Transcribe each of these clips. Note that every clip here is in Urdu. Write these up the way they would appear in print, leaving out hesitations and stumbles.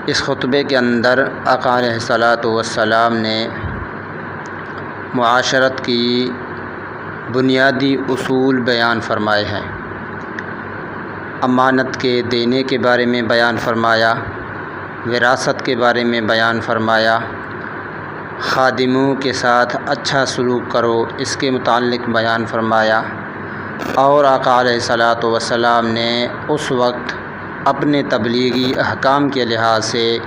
اس خطبے کے اندر آقا علیہ الصلاۃ والسلام نے معاشرت کی بنیادی اصول بیان فرمائے ہیں۔ امانت کے دینے کے بارے میں بیان فرمایا، وراثت کے بارے میں بیان فرمایا، خادموں کے ساتھ اچھا سلوک کرو اس کے متعلق بیان فرمایا، اور آقا علیہ الصلاۃ والسلام نے اس وقت اپنے تبلیغی احکام کے لحاظ سے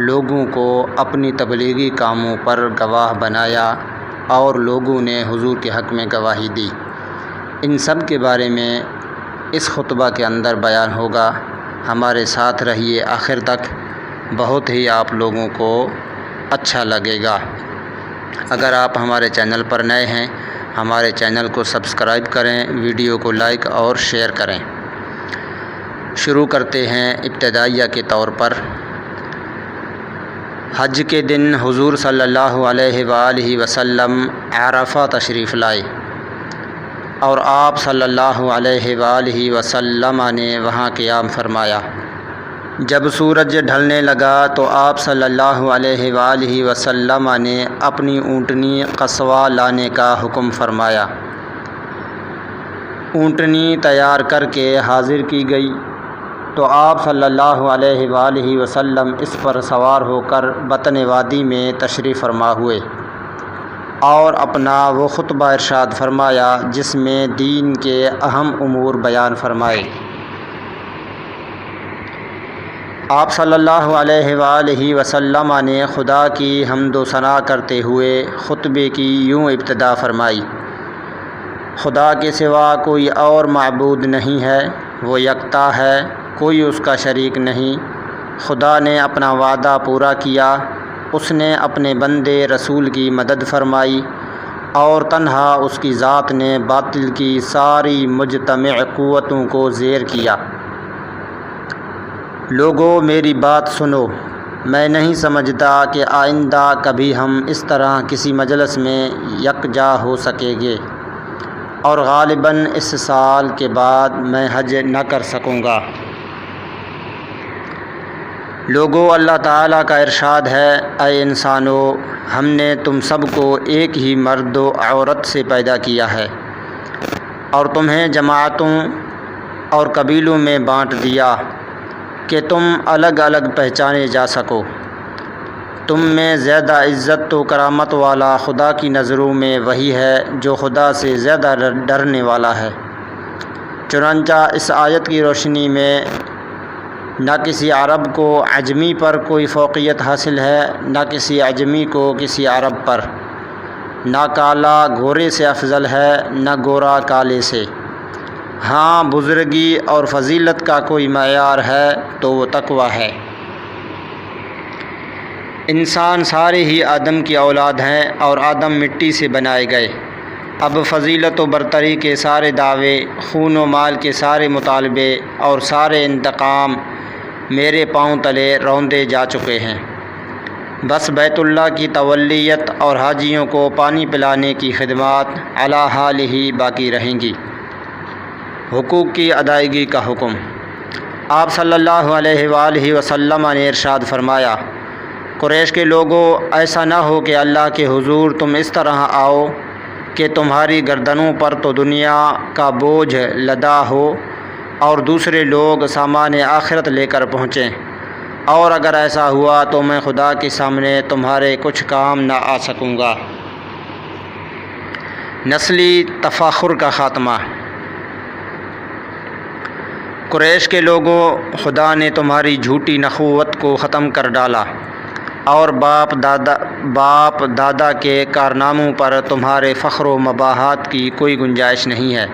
لوگوں کو اپنی تبلیغی کاموں پر گواہ بنایا اور لوگوں نے حضور کے حق میں گواہی دی۔ ان سب کے بارے میں اس خطبہ کے اندر بیان ہوگا۔ ہمارے ساتھ رہیے آخر تک، بہت ہی آپ لوگوں کو اچھا لگے گا۔ اگر آپ ہمارے چینل پر نئے ہیں، ہمارے چینل کو سبسکرائب کریں، ویڈیو کو لائک اور شیئر کریں۔ شروع کرتے ہیں ابتدائیہ کے طور پر۔ حج کے دن حضور صلی اللہ علیہ وآلہ وسلم عرفہ تشریف لائے، اور آپ صلی اللہ علیہ وآلہ وسلم نے وہاں قیام فرمایا۔ جب سورج ڈھلنے لگا تو آپ صلی اللہ علیہ وآلہ وسلم نے اپنی اونٹنی قصوہ لانے کا حکم فرمایا۔ اونٹنی تیار کر کے حاضر کی گئی تو آپ صلی اللہ علیہ وآلہ وسلم اس پر سوار ہو کر بطن وادی میں تشریف فرما ہوئے اور اپنا وہ خطبہ ارشاد فرمایا جس میں دین کے اہم امور بیان فرمائے۔ آپ صلی اللہ علیہ وآلہ وسلم نے خدا کی حمد و ثنا کرتے ہوئے خطبے کی یوں ابتدا فرمائی: خدا کے سوا کوئی اور معبود نہیں ہے، وہ یکتا ہے، کوئی اس کا شریک نہیں۔ خدا نے اپنا وعدہ پورا کیا، اس نے اپنے بندے رسول کی مدد فرمائی، اور تنہا اس کی ذات نے باطل کی ساری مجتمع قوتوں کو زیر کیا۔ لوگو میری بات سنو، میں نہیں سمجھتا کہ آئندہ کبھی ہم اس طرح کسی مجلس میں یکجا ہو سکیں گے، اور غالباً اس سال کے بعد میں حج نہ کر سکوں گا۔ لوگو اللہ تعالیٰ کا ارشاد ہے: اے انسانو، ہم نے تم سب کو ایک ہی مرد و عورت سے پیدا کیا ہے، اور تمہیں جماعتوں اور قبیلوں میں بانٹ دیا کہ تم الگ الگ پہچانے جا سکو۔ تم میں زیادہ عزت و کرامت والا خدا کی نظروں میں وہی ہے جو خدا سے زیادہ ڈرنے والا ہے۔ چنانچہ اس آیت کی روشنی میں نہ کسی عرب کو عجمی پر کوئی فوقیت حاصل ہے، نہ کسی عجمی کو کسی عرب پر، نہ کالا گورے سے افضل ہے، نہ گورا کالے سے۔ ہاں، بزرگی اور فضیلت کا کوئی معیار ہے تو وہ تقویٰ ہے۔ انسان سارے ہی آدم کی اولاد ہیں، اور آدم مٹی سے بنائے گئے۔ اب فضیلت و برتری کے سارے دعوے، خون و مال کے سارے مطالبے اور سارے انتقام میرے پاؤں تلے روندے جا چکے ہیں۔ بس بیت اللہ کی تولیت اور حاجیوں کو پانی پلانے کی خدمات علی حال ہی باقی رہیں گی۔ حقوق کی ادائیگی کا حکم۔ آپ صلی اللہ علیہ وآلہ وسلم نے ارشاد فرمایا: قریش کے لوگوں، ایسا نہ ہو کہ اللہ کے حضور تم اس طرح آؤ کہ تمہاری گردنوں پر تو دنیا کا بوجھ لدا ہو اور دوسرے لوگ سامان آخرت لے کر پہنچیں، اور اگر ایسا ہوا تو میں خدا کے سامنے تمہارے کچھ کام نہ آ سکوں گا۔ نسلی تفاخر کا خاتمہ۔ قریش کے لوگوں، خدا نے تمہاری جھوٹی نخوت کو ختم کر ڈالا، اور باپ دادا کے کارناموں پر تمہارے فخر و مباحات کی کوئی گنجائش نہیں ہے۔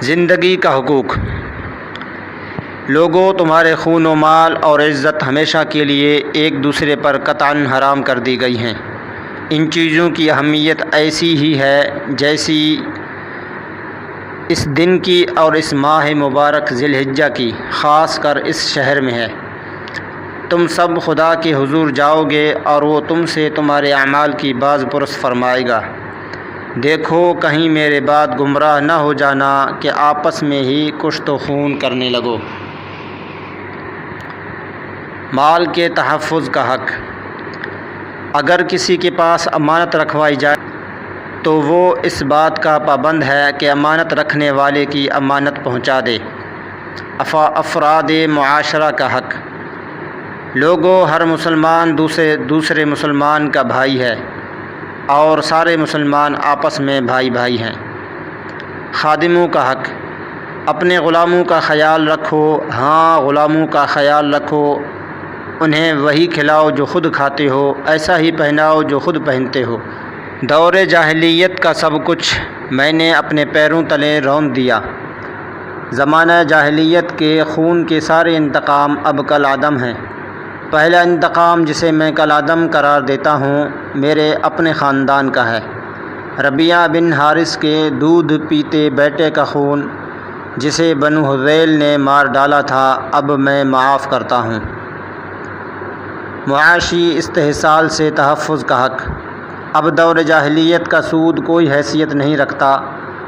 زندگی کا حقوق۔ لوگوں، تمہارے خون و مال اور عزت ہمیشہ کے لیے ایک دوسرے پر قطعاً حرام کر دی گئی ہیں۔ ان چیزوں کی اہمیت ایسی ہی ہے جیسی اس دن کی اور اس ماہ مبارک ذی الحجہ کی، خاص کر اس شہر میں ہے۔ تم سب خدا کے حضور جاؤ گے اور وہ تم سے تمہارے اعمال کی باز پرس فرمائے گا۔ دیکھو کہیں میرے بعد گمراہ نہ ہو جانا کہ آپس میں ہی کشت و خون کرنے لگو۔ مال کے تحفظ کا حق۔ اگر کسی کے پاس امانت رکھوائی جائے تو وہ اس بات کا پابند ہے کہ امانت رکھنے والے کی امانت پہنچا دے۔ افراد معاشرہ کا حق۔ لوگوں، ہر مسلمان دوسرے مسلمان کا بھائی ہے اور سارے مسلمان آپس میں بھائی بھائی ہیں۔ خادموں کا حق۔ اپنے غلاموں کا خیال رکھو، ہاں غلاموں کا خیال رکھو، انہیں وہی کھلاؤ جو خود کھاتے ہو، ایسا ہی پہناؤ جو خود پہنتے ہو۔ دور جاہلیت کا سب کچھ میں نے اپنے پیروں تلے رون دیا۔ زمانہ جاہلیت کے خون کے سارے انتقام اب کالعدم ہیں۔ پہلا انتقام جسے میں کالعدم قرار دیتا ہوں میرے اپنے خاندان کا ہے۔ ربیعہ بن حارث کے دودھ پیتے بیٹے کا خون جسے بنو حذیل نے مار ڈالا تھا اب میں معاف کرتا ہوں۔ معاشی استحصال سے تحفظ کا حق۔ اب دور جاہلیت کا سود کوئی حیثیت نہیں رکھتا۔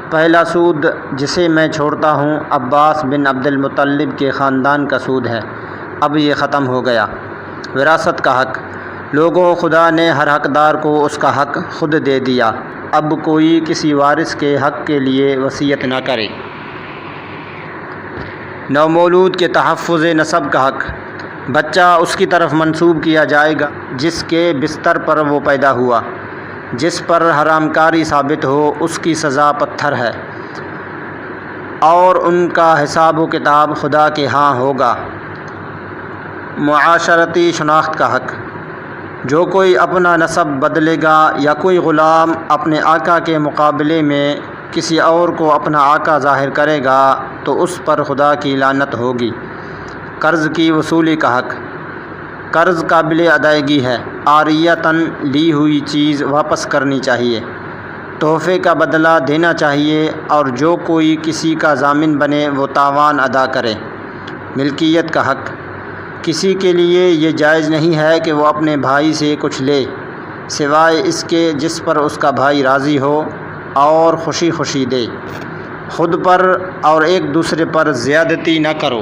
پہلا سود جسے میں چھوڑتا ہوں عباس بن عبد المطلب کے خاندان کا سود ہے، اب یہ ختم ہو گیا۔ وراثت کا حق۔ لوگوں، خدا نے ہر حقدار کو اس کا حق خود دے دیا، اب کوئی کسی وارث کے حق کے لیے وصیت نہ کرے۔ نومولود کے تحفظ نسب کا حق۔ بچہ اس کی طرف منسوب کیا جائے گا جس کے بستر پر وہ پیدا ہوا۔ جس پر حرام کاری ثابت ہو اس کی سزا پتھر ہے اور ان کا حساب و کتاب خدا کے ہاں ہوگا۔ معاشرتی شناخت کا حق۔ جو کوئی اپنا نسب بدلے گا یا کوئی غلام اپنے آقا کے مقابلے میں کسی اور کو اپنا آقا ظاہر کرے گا تو اس پر خدا کی لعنت ہوگی۔ قرض کی وصولی کا حق۔ قرض قابل ادائیگی ہے، عاریۃً لی ہوئی چیز واپس کرنی چاہیے، تحفے کا بدلہ دینا چاہیے اور جو کوئی کسی کا ضامن بنے وہ تاوان ادا کرے۔ ملکیت کا حق۔ کسی کے لیے یہ جائز نہیں ہے کہ وہ اپنے بھائی سے کچھ لے سوائے اس کے جس پر اس کا بھائی راضی ہو اور خوشی خوشی دے۔ خود پر اور ایک دوسرے پر زیادتی نہ کرو۔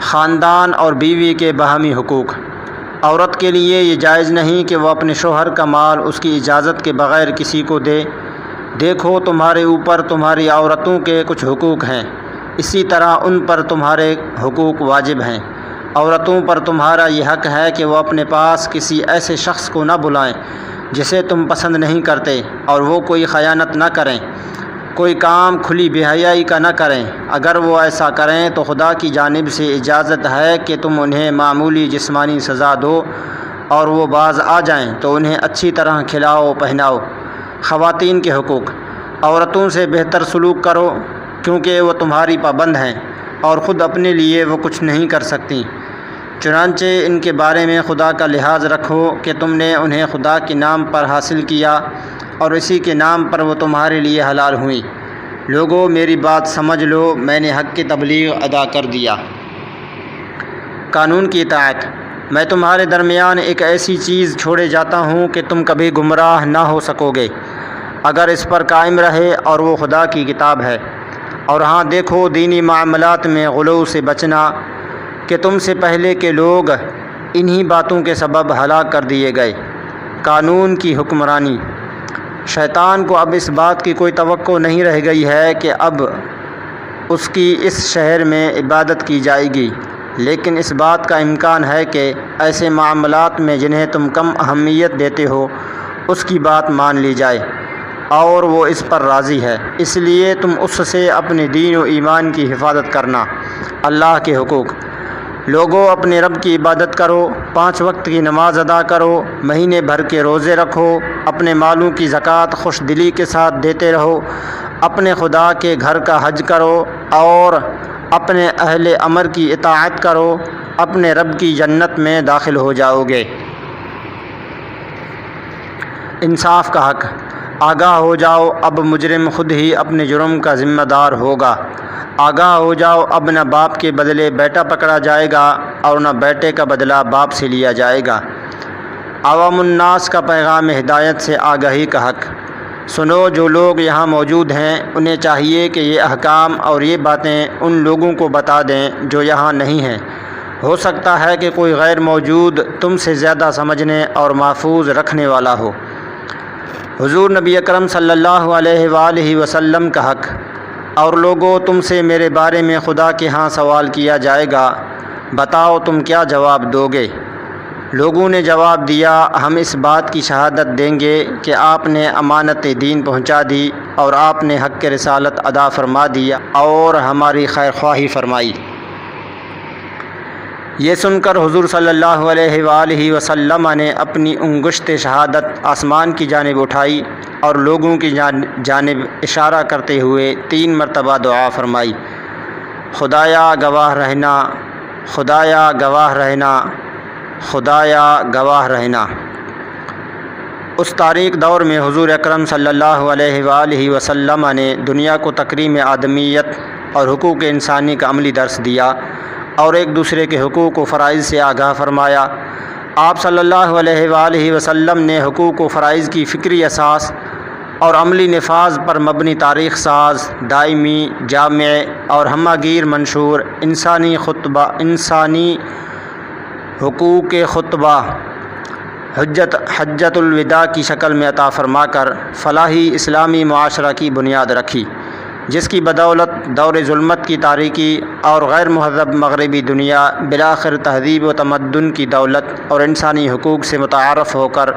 خاندان اور بیوی کے باہمی حقوق۔ عورت کے لیے یہ جائز نہیں کہ وہ اپنے شوہر کا مال اس کی اجازت کے بغیر کسی کو دے۔ دیکھو، تمہارے اوپر تمہاری عورتوں کے کچھ حقوق ہیں، اسی طرح ان پر تمہارے حقوق واجب ہیں۔ عورتوں پر تمہارا یہ حق ہے کہ وہ اپنے پاس کسی ایسے شخص کو نہ بلائیں جسے تم پسند نہیں کرتے اور وہ کوئی خیانت نہ کریں، کوئی کام کھلی بے حیائی کا نہ کریں۔ اگر وہ ایسا کریں تو خدا کی جانب سے اجازت ہے کہ تم انہیں معمولی جسمانی سزا دو اور وہ باز آ جائیں تو انہیں اچھی طرح کھلاؤ پہناؤ۔ خواتین کے حقوق۔ عورتوں سے بہتر سلوک کرو کیونکہ وہ تمہاری پابند ہیں اور خود اپنے لیے وہ کچھ نہیں کر سکتی، چنانچہ ان کے بارے میں خدا کا لحاظ رکھو کہ تم نے انہیں خدا کے نام پر حاصل کیا اور اسی کے نام پر وہ تمہارے لیے حلال ہوئیں۔ لوگوں، میری بات سمجھ لو، میں نے حق کی تبلیغ ادا کر دیا۔ قانون کی اطاعت۔ میں تمہارے درمیان ایک ایسی چیز چھوڑے جاتا ہوں کہ تم کبھی گمراہ نہ ہو سکو گے اگر اس پر قائم رہے، اور وہ خدا کی کتاب ہے۔ اور ہاں دیکھو، دینی معاملات میں غلو سے بچنا کہ تم سے پہلے کے لوگ انہی باتوں کے سبب ہلاک کر دیے گئے۔ قانون کی حکمرانی۔ شیطان کو اب اس بات کی کوئی توقع نہیں رہ گئی ہے کہ اب اس کی اس شہر میں عبادت کی جائے گی، لیکن اس بات کا امکان ہے کہ ایسے معاملات میں جنہیں تم کم اہمیت دیتے ہو اس کی بات مان لی جائے اور وہ اس پر راضی ہے، اس لیے تم اس سے اپنے دین و ایمان کی حفاظت کرنا۔ اللہ کے حقوق۔ لوگوں، اپنے رب کی عبادت کرو، 5 وقت کی نماز ادا کرو، مہینے بھر کے روزے رکھو، اپنے مالوں کی زکوٰۃ خوش دلی کے ساتھ دیتے رہو، اپنے خدا کے گھر کا حج کرو اور اپنے اہل امر کی اطاعت کرو، اپنے رب کی جنت میں داخل ہو جاؤ گے۔ انصاف کا حق۔ آگاہ ہو جاؤ، اب مجرم خود ہی اپنے جرم کا ذمہ دار ہوگا۔ آگاہ ہو جاؤ، اب نہ باپ کے بدلے بیٹا پکڑا جائے گا اور نہ بیٹے کا بدلہ باپ سے لیا جائے گا۔ عوام الناس کا پیغام ہدایت سے آگاہی کا حق۔ سنو، جو لوگ یہاں موجود ہیں انہیں چاہیے کہ یہ احکام اور یہ باتیں ان لوگوں کو بتا دیں جو یہاں نہیں ہیں، ہو سکتا ہے کہ کوئی غیر موجود تم سے زیادہ سمجھنے اور محفوظ رکھنے والا ہو۔ حضور نبی اکرم صلی اللہ علیہ وآلہ وسلم کا حق۔ اور لوگوں، تم سے میرے بارے میں خدا کے ہاں سوال کیا جائے گا، بتاؤ تم کیا جواب دو گے؟ لوگوں نے جواب دیا، ہم اس بات کی شہادت دیں گے کہ آپ نے امانت دین پہنچا دی اور آپ نے حق رسالت ادا فرما دیا اور ہماری خیر خواہی فرمائی۔ یہ سن کر حضور صلی اللہ علیہ وآلہ وسلم نے اپنی انگشت شہادت آسمان کی جانب اٹھائی اور لوگوں کی جانب اشارہ کرتے ہوئے 3 مرتبہ دعا فرمائی، خدایا گواہ رہنا، خدایا گواہ رہنا، خدایا گواہ رہنا۔ اس تاریک دور میں حضور اکرم صلی اللہ علیہ وآلہ وسلم نے دنیا کو تکریم آدمیت اور حقوق انسانی کا عملی درس دیا اور ایک دوسرے کے حقوق و فرائض سے آگاہ فرمایا۔ آپ صلی اللہ علیہ وآلہ وسلم نے حقوق و فرائض کی فکری اساس اور عملی نفاذ پر مبنی تاریخ ساز، دائمی، جامع اور ہمہ گیر منشور انسانی حقوق خطبہ حجت الوداع کی شکل میں عطا فرما کر فلاحی اسلامی معاشرہ کی بنیاد رکھی، جس کی بدولت دور ظلمت کی تاریکی اور غیر مہذب مغربی دنیا بالآخر تہذیب و تمدن کی دولت اور انسانی حقوق سے متعارف ہو کر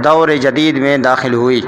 دور جدید میں داخل ہوئی۔